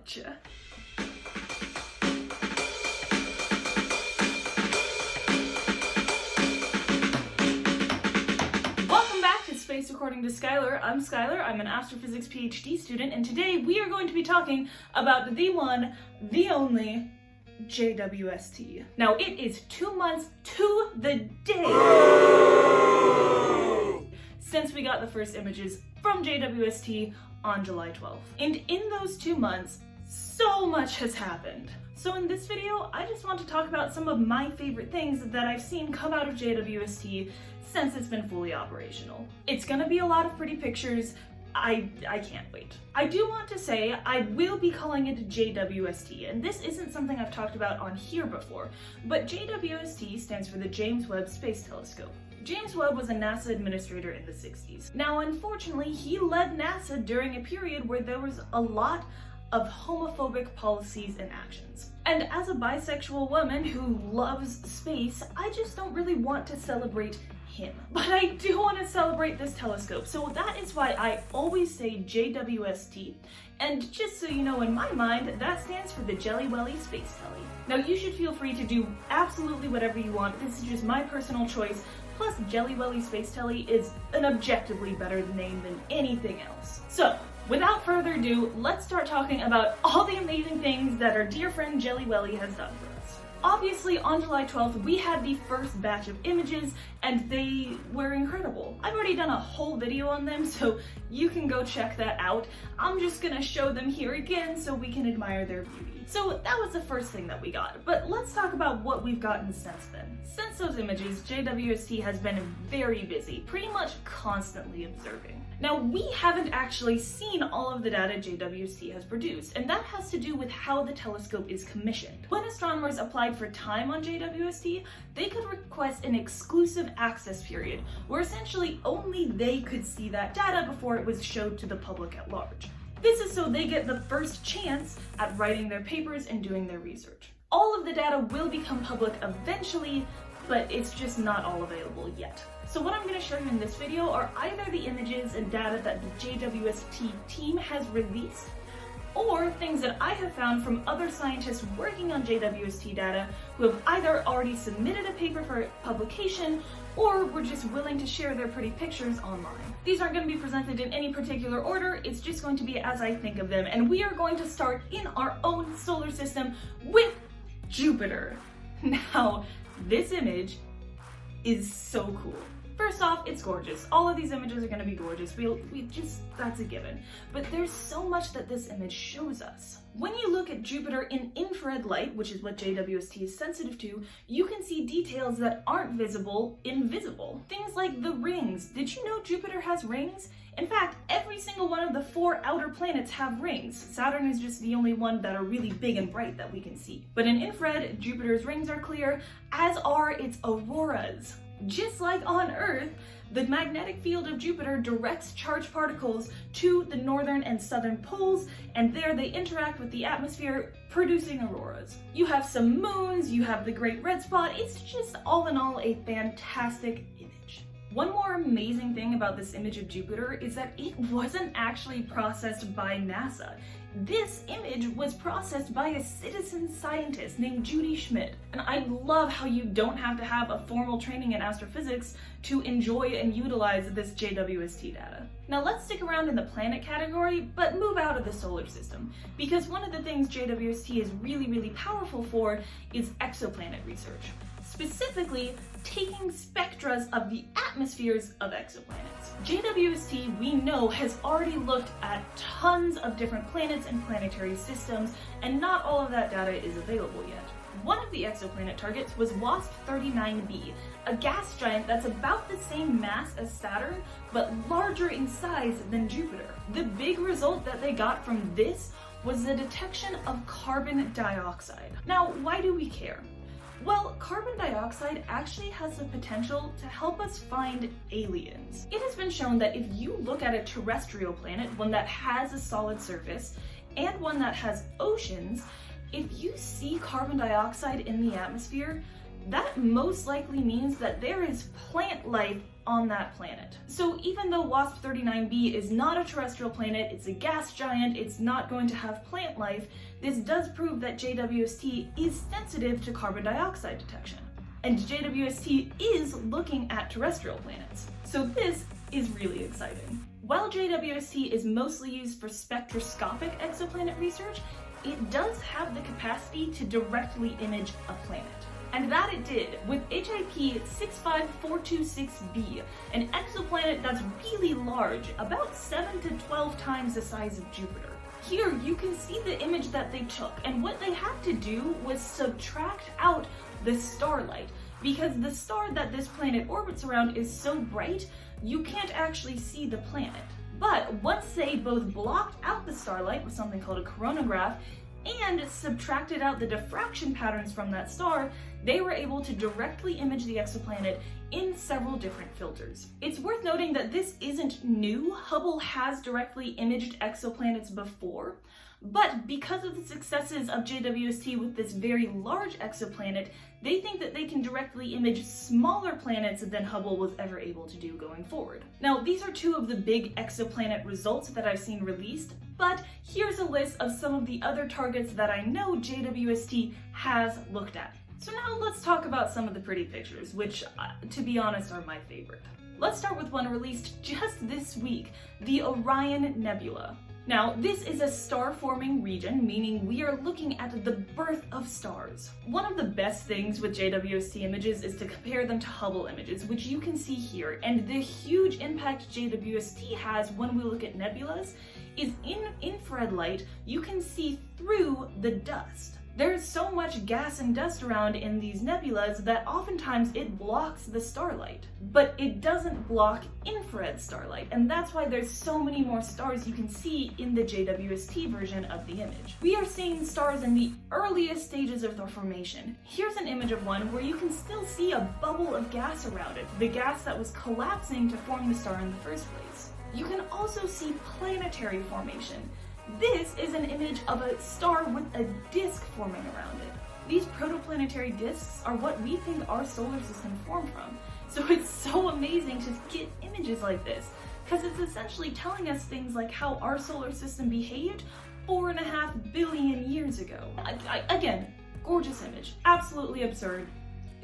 Gotcha. Welcome back to Space According to Skylar. I'm Skylar, I'm an astrophysics PhD student, and today we are going to be talking about the one, the only, JWST. Now it is 2 months to the day since we got the first images from JWST on July 12th. And in those 2 months, so much has happened. So in this video, I just want to talk about some of my favorite things that I've seen come out of JWST since it's been fully operational. It's gonna be a lot of pretty pictures. I can't wait. I do want to say I will be calling it JWST, and this isn't something I've talked about on here before, but JWST stands for the James Webb Space Telescope. James Webb was a NASA administrator in the 60s. Now, unfortunately, he led NASA during a period where there was a lot of homophobic policies and actions. And as a bisexual woman who loves space, I just don't really want to celebrate him. But I do want to celebrate this telescope, so that is why I always say JWST. And just so you know, in my mind, that stands for the Jelly Welly Space Telly. Now you should feel free to do absolutely whatever you want. This is just my personal choice. Plus, Jelly Welly Space Telly is an objectively better name than anything else. So, without further ado, let's start talking about all the amazing things that our dear friend Jelly Welly has done for us. Obviously, on July 12th, we had the first batch of images, and they were incredible. I've already done a whole video on them, so you can go check that out. I'm just gonna show them here again so we can admire their beauty. So that was the first thing that we got, but let's talk about what we've gotten since then. Since those images, JWST has been very busy, pretty much constantly observing. Now, we haven't actually seen all of the data JWST has produced, and that has to do with how the telescope is commissioned. When astronomers applied for time on JWST, they could request an exclusive access period, where essentially only they could see that data before it was showed to the public at large. This is so they get the first chance at writing their papers and doing their research. All of the data will become public eventually, but it's just not all available yet. So what I'm going to show you in this video are either the images and data that the JWST team has released, or things that I have found from other scientists working on JWST data who have either already submitted a paper for publication or were just willing to share their pretty pictures online. These aren't going to be presented in any particular order, it's just going to be as I think of them, and we are going to start in our own solar system with Jupiter. Now, this image is so cool. First off, it's gorgeous. All of these images are going to be gorgeous. That's a given. But there's so much that this image shows us. When you look at Jupiter in infrared light, which is what JWST is sensitive to, you can see details that aren't visible invisible. Things like the rings. Did you know Jupiter has rings? In fact, every single one of the 4 outer planets have rings. Saturn is just the only one that are really big and bright that we can see. But in infrared, Jupiter's rings are clear, as are its auroras. Just like on Earth, the magnetic field of Jupiter directs charged particles to the northern and southern poles, and there they interact with the atmosphere, producing auroras. You have some moons, you have the Great Red Spot. It's just all in all a fantastic image. One more amazing thing about this image of Jupiter is that it wasn't actually processed by NASA. This image was processed by a citizen scientist named Judy Schmidt, and I love how you don't have to have a formal training in astrophysics to enjoy and utilize this JWST data. Now let's stick around in the planet category, but move out of the solar system, because one of the things JWST is really powerful for is exoplanet research. Specifically, taking spectras of the atmospheres of exoplanets. JWST, we know, has already looked at tons of different planets and planetary systems, and not all of that data is available yet. One of the exoplanet targets was WST-39b, a gas giant that's about the same mass as Saturn, but larger in size than Jupiter. The big result that they got from this was the detection of carbon dioxide. Now, why do we care? Well, carbon dioxide actually has the potential to help us find aliens. It has been shown that if you look at a terrestrial planet, one that has a solid surface, and one that has oceans, if you see carbon dioxide in the atmosphere, that most likely means that there is plant life on that planet. So even though WSP-39b is not a terrestrial planet, it's a gas giant, it's not going to have plant life, this does prove that JWST is sensitive to carbon dioxide detection. And JWST is looking at terrestrial planets. So this is really exciting. While JWST is mostly used for spectroscopic exoplanet research, it does have the capacity to directly image a planet. And that it did with HIP 65426b, an exoplanet that's really large, about 7 to 12 times the size of Jupiter. Here you can see the image that they took, and what they had to do was subtract out the starlight, because the star that this planet orbits around is so bright, you can't actually see the planet. But once they both blocked out the starlight with something called a coronagraph and subtracted out the diffraction patterns from that star, they were able to directly image the exoplanet in several different filters. It's worth noting that this isn't new. Hubble has directly imaged exoplanets before, but because of the successes of JWST with this very large exoplanet, they think that they can directly image smaller planets than Hubble was ever able to do going forward. Now, these are two of the big exoplanet results that I've seen released, but here's a list of some of the other targets that I know JWST has looked at. So now let's talk about some of the pretty pictures, which, to be honest, are my favorite. Let's start with one released just this week, the Orion Nebula. Now, this is a star-forming region, meaning we are looking at the birth of stars. One of the best things with JWST images is to compare them to Hubble images, which you can see here, and the huge impact JWST has when we look at nebulas is in infrared light, you can see through the dust. There's so much gas and dust around in these nebulas that oftentimes it blocks the starlight, but it doesn't block infrared starlight, and that's why there's so many more stars you can see in the JWST version of the image. We are seeing stars in the earliest stages of their formation. Here's an image of one where you can still see a bubble of gas around it, the gas that was collapsing to form the star in the first place. You can also see planetary formation. This is an image of a star with a disk forming around it. These protoplanetary disks are what we think our solar system formed from. So it's so amazing to get images like this, because it's essentially telling us things like how our solar system behaved 4.5 billion years ago. Again, gorgeous image, absolutely absurd,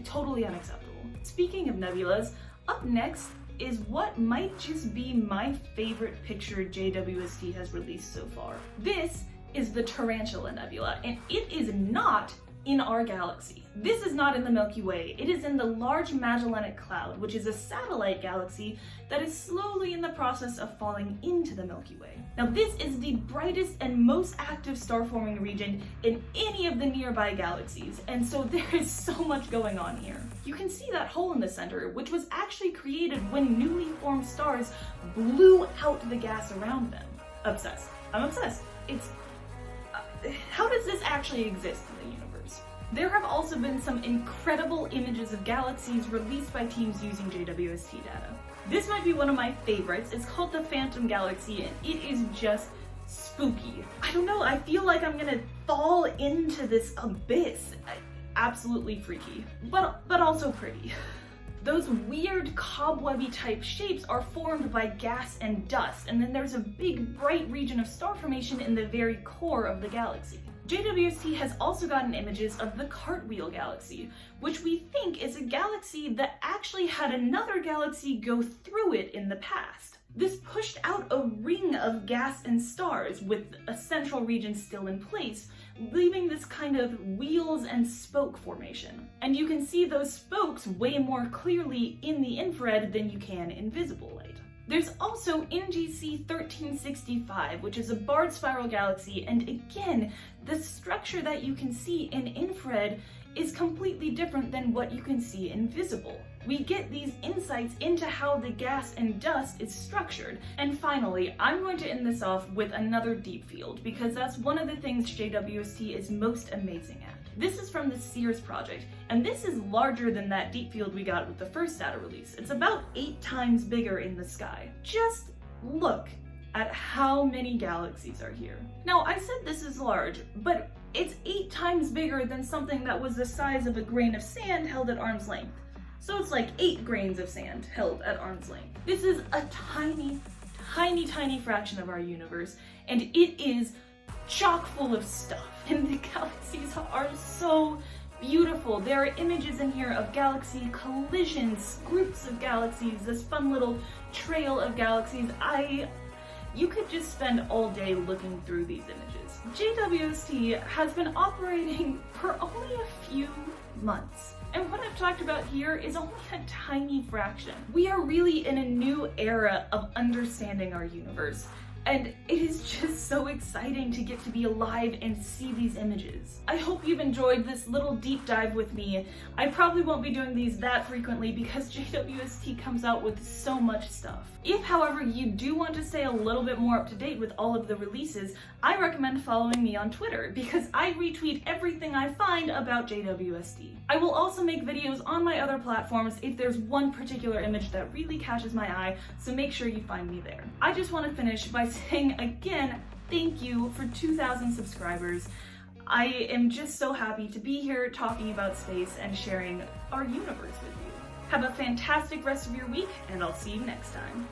totally unacceptable. Speaking of nebulas, up next is what might just be my favorite picture JWST has released so far. This is the Tarantula Nebula, and it is not in our galaxy. This is not in the Milky Way. It is in the Large Magellanic Cloud, which is a satellite galaxy that is slowly in the process of falling into the Milky Way. Now, this is the brightest and most active star-forming region in any of the nearby galaxies, and so there is so much going on here. You can see that hole in the center, which was actually created when newly formed stars blew out the gas around them. Obsessed. I'm obsessed. How does this actually exist in the universe? There have also been some incredible images of galaxies released by teams using JWST data. This might be one of my favorites. It's called the Phantom Galaxy, and it is just spooky. I don't know, I feel like I'm gonna fall into this abyss. Absolutely freaky, but also pretty. Those weird cobwebby type shapes are formed by gas and dust, and then there's a big bright region of star formation in the very core of the galaxy. JWST has also gotten images of the Cartwheel Galaxy, which we think is a galaxy that actually had another galaxy go through it in the past. This pushed out a ring of gas and stars with a central region still in place, leaving this kind of wheels and spoke formation. And you can see those spokes way more clearly in the infrared than you can in visible light. There's also NGC 1365, which is a barred spiral galaxy, and again, the structure that you can see in infrared is completely different than what you can see in visible. We get these insights into how the gas and dust is structured. And finally, I'm going to end this off with another deep field, because that's one of the things JWST is most amazing at. This is from the Sears project, and this is larger than that deep field we got with the first data release. It's about 8 times bigger in the sky. Just look at how many galaxies are here. Now, I said this is large, but it's 8 times bigger than something that was the size of a grain of sand held at arm's length. So it's like 8 grains of sand held at arm's length. This is a tiny, tiny, tiny fraction of our universe, and it is chock full of stuff. And the galaxies are so beautiful. There are images in here of galaxy collisions, groups of galaxies, this fun little trail of galaxies. You could just spend all day looking through these images. JWST has been operating for only a few months. And what I've talked about here is only a tiny fraction. We are really in a new era of understanding our universe. And it is just so exciting to get to be alive and see these images. I hope you've enjoyed this little deep dive with me. I probably won't be doing these that frequently because JWST comes out with so much stuff. If, however, you do want to stay a little bit more up to date with all of the releases, I recommend following me on Twitter because I retweet everything I find about JWST. I will also make videos on my other platforms if there's one particular image that really catches my eye, so make sure you find me there. I just want to finish by saying again, thank you for 2,000 subscribers. I am just so happy to be here talking about space and sharing our universe with you. Have a fantastic rest of your week, and I'll see you next time.